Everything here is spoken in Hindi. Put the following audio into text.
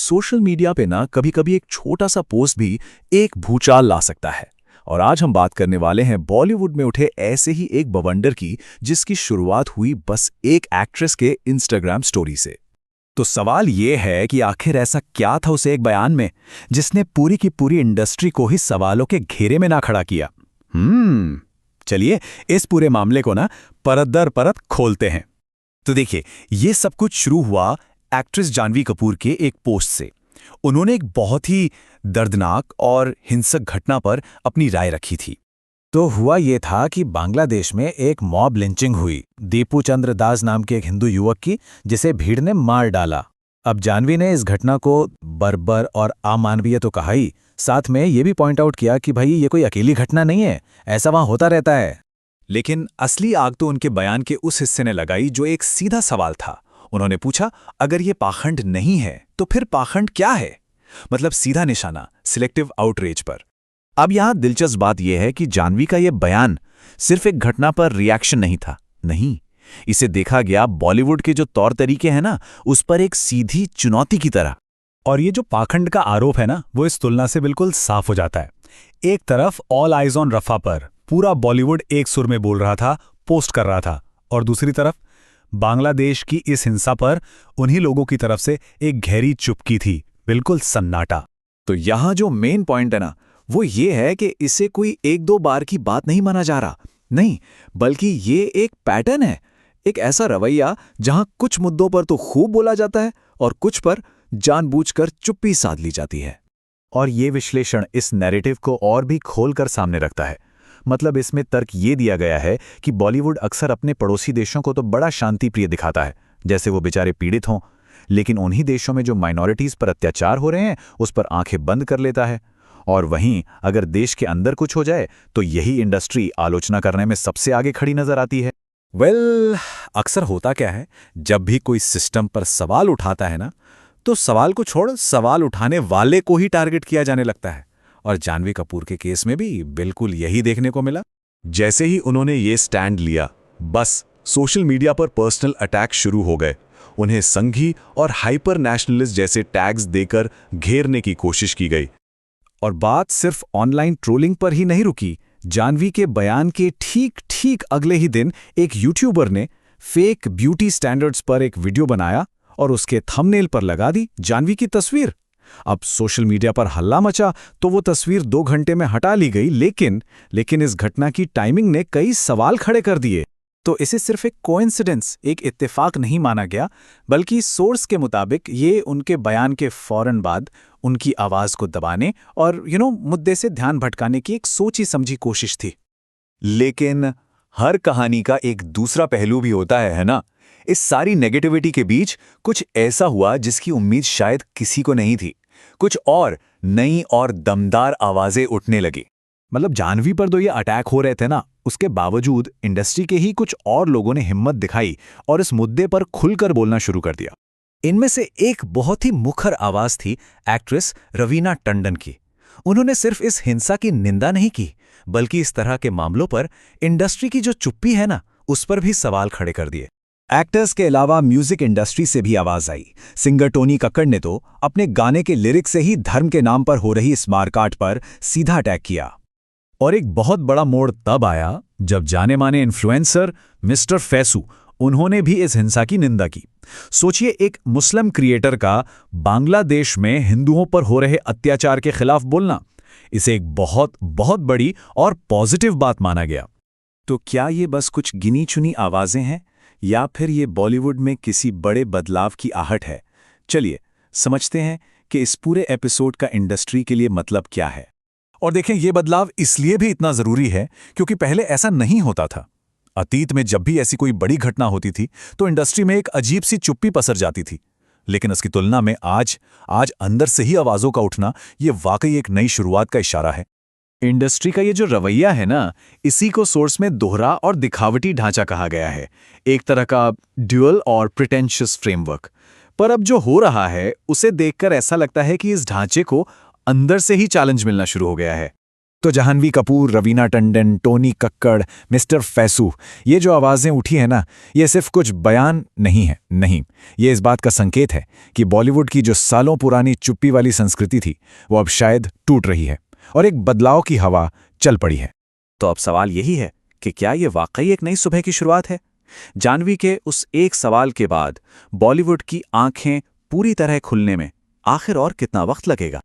सोशल मीडिया पे ना कभी-कभी एक छोटा सा पोस्ट भी एक भूचाल ला सकता है। और आज हम बात करने वाले हैं बॉलीवुड में उठे ऐसे ही एक बवंडर की, जिसकी शुरुआत हुई बस एक एक्ट्रेस के इंस्टाग्राम स्टोरी से। तो सवाल ये है कि आखिर ऐसा क्या था उसे एक बयान में, जिसने पूरी की पूरी इंडस्ट्री को ही सवालों के घेरे में ना खड़ा किया। चलिए इस पूरे मामले को ना परत दर परत खोलते हैं। तो देखिए, ये सब कुछ शुरू हुआ एक्ट्रेस जानवी कपूर के एक पोस्ट से। उन्होंने एक बहुत ही दर्दनाक और हिंसक घटना पर अपनी राय रखी थी। तो हुआ ये था कि बांग्लादेश में एक मॉब लिंचिंग हुई दीपू चंद्र दास नाम के एक हिंदू युवक की, जिसे भीड़ ने मार डाला। अब जानवी ने इस घटना को बर्बर और अमानवीय तो कहा ही, साथ में ये भी पॉइंट आउट किया कि भाई ये कोई अकेली घटना नहीं है, ऐसा वहां होता रहता है। लेकिन असली आग तो उनके बयान के उस हिस्से ने लगाई जो एक सीधा सवाल था। उन्होंने पूछा, अगर ये पाखंड नहीं है तो फिर पाखंड क्या है? मतलब सीधा निशाना सिलेक्टिव आउटरीच पर। अब यहां दिलचस्प बात यह है कि जानवी का यह बयान सिर्फ एक घटना पर रिएक्शन नहीं था। नहीं, इसे देखा गया बॉलीवुड के जो तौर तरीके हैं ना, उस पर एक सीधी चुनौती की तरह। और ये जो पाखंड का आरोप है ना, वो इस तुलना से बिल्कुल साफ हो जाता है। एक तरफ ऑल आइज ऑन रफा पर पूरा बॉलीवुड एक सुर में बोल रहा था, पोस्ट कर रहा था, और दूसरी तरफ बांग्लादेश की इस हिंसा पर उन्हीं लोगों की तरफ से एक गहरी चुप्पी थी, बिल्कुल सन्नाटा। तो यहां जो मेन पॉइंट है ना, वो ये है कि इसे कोई एक दो बार की बात नहीं माना जा रहा। नहीं, बल्कि ये एक पैटर्न है, एक ऐसा रवैया जहां कुछ मुद्दों पर तो खूब बोला जाता है और कुछ पर जानबूझकर चुप्पी साध ली जाती है। और ये विश्लेषण इस नैरेटिव को और भी खोलकर सामने रखता है। मतलब इसमें तर्क ये दिया गया है कि बॉलीवुड अक्सर अपने पड़ोसी देशों को तो बड़ा शांति प्रिय दिखाता है, जैसे वो बेचारे पीड़ित हों, लेकिन उन्हीं देशों में जो माइनॉरिटीज पर अत्याचार हो रहे हैं उस पर आंखें बंद कर लेता है। और वहीं अगर देश के अंदर कुछ हो जाए तो यही इंडस्ट्री आलोचना करने में सबसे आगे खड़ी नजर आती है। अक्सर होता क्या है, जब भी कोई सिस्टम पर सवाल उठाता है ना, तो सवाल को छोड़ सवाल उठाने वाले को ही टारगेट किया जाने लगता है। और जानवी कपूर के केस में भी बिल्कुल यही देखने को मिला। जैसे ही उन्होंने ये स्टैंड लिया, बस सोशल मीडिया पर पर्सनल अटैक शुरू हो गए। उन्हें संघी और हाइपर नेशनलिस्ट जैसे टैग्स देकर घेरने की कोशिश की गई। और बात सिर्फ ऑनलाइन ट्रोलिंग पर ही नहीं रुकी। जानवी के बयान के ठीक अगले ही दिन एक यूट्यूबर ने फेक ब्यूटी स्टैंडर्ड्स पर एक वीडियो बनाया और उसके थंबनेल पर लगा दी जानवी की तस्वीर। अब सोशल मीडिया पर हल्ला मचा तो वो तस्वीर 2 घंटे में हटा ली गई, लेकिन इस घटना की टाइमिंग ने कई सवाल खड़े कर दिए। तो इसे सिर्फ एक कोइंसिडेंस, एक इत्तेफाक नहीं माना गया, बल्कि सोर्स के मुताबिक ये उनके बयान के फौरन बाद उनकी आवाज को दबाने और मुद्दे से ध्यान भटकाने की एक सोची समझी कोशिश थी। लेकिन हर कहानी का एक दूसरा पहलू भी होता है ना? इस सारी नेगेटिविटी के बीच कुछ ऐसा हुआ जिसकी उम्मीद शायद किसी को नहीं थी। कुछ और नई और दमदार आवाजें उठने लगी। मतलब जानवी पर तो ये अटैक हो रहे थे ना, उसके बावजूद इंडस्ट्री के ही कुछ और लोगों ने हिम्मत दिखाई और इस मुद्दे पर खुलकर बोलना शुरू कर दिया। इनमें से एक बहुत ही मुखर आवाज थी एक्ट्रेस रवीना टंडन की। उन्होंने सिर्फ इस हिंसा की निंदा नहीं की, बल्कि इस तरह के मामलों पर इंडस्ट्री की जो चुप्पी है ना, उस पर भी सवाल खड़े कर दिए। एक्टर्स के अलावा म्यूजिक इंडस्ट्री से भी आवाज आई। सिंगर टोनी कक्कड़ ने तो अपने गाने के लिरिक्स से ही धर्म के नाम पर हो रही इस मारकाट पर सीधा अटैक किया। और एक बहुत बड़ा मोड़ तब आया जब जाने माने इन्फ्लुएंसर मिस्टर फैसू, उन्होंने भी इस हिंसा की निंदा की। सोचिए, एक मुस्लिम क्रिएटर का बांग्लादेश में हिंदुओं पर हो रहे अत्याचार के खिलाफ बोलना, इसे एक बहुत बड़ी और पॉजिटिव बात माना गया। तो क्या ये बस कुछ गिनी चुनी आवाजें हैं, या फिर ये बॉलीवुड में किसी बड़े बदलाव की आहट है? चलिए समझते हैं कि इस पूरे एपिसोड का इंडस्ट्री के लिए मतलब क्या है। और देखें, ये बदलाव इसलिए भी इतना जरूरी है क्योंकि पहले ऐसा नहीं होता था। अतीत में जब भी ऐसी कोई बड़ी घटना होती थी तो इंडस्ट्री में एक अजीब सी चुप्पी पसर जाती थी। लेकिन इसकी तुलना में आज अंदर से ही आवाजों का उठना, ये वाकई एक नई शुरुआत का इशारा है। इंडस्ट्री का ये जो रवैया है ना, इसी को सोर्स में दोहरा और दिखावटी ढांचा कहा गया है, एक तरह का ड्यूअल और प्रिटेंशियस फ्रेमवर्क। पर अब जो हो रहा है उसे देखकर ऐसा लगता है कि इस ढांचे को अंदर से ही चैलेंज मिलना शुरू हो गया है। तो जाह्नवी कपूर, रवीना टंडन, टोनी कक्कड़, मिस्टर फैसू, ये जो आवाज़ें उठी है ना, ये सिर्फ कुछ बयान नहीं है, नहीं, ये इस बात का संकेत है कि बॉलीवुड की जो सालों पुरानी चुप्पी वाली संस्कृति थी वो अब शायद टूट रही है और एक बदलाव की हवा चल पड़ी है। तो अब सवाल यही है कि क्या ये वाकई एक नई सुबह की शुरुआत है? जाह्नवी के उस एक सवाल के बाद बॉलीवुड की आंखें पूरी तरह खुलने में आखिर और कितना वक्त लगेगा?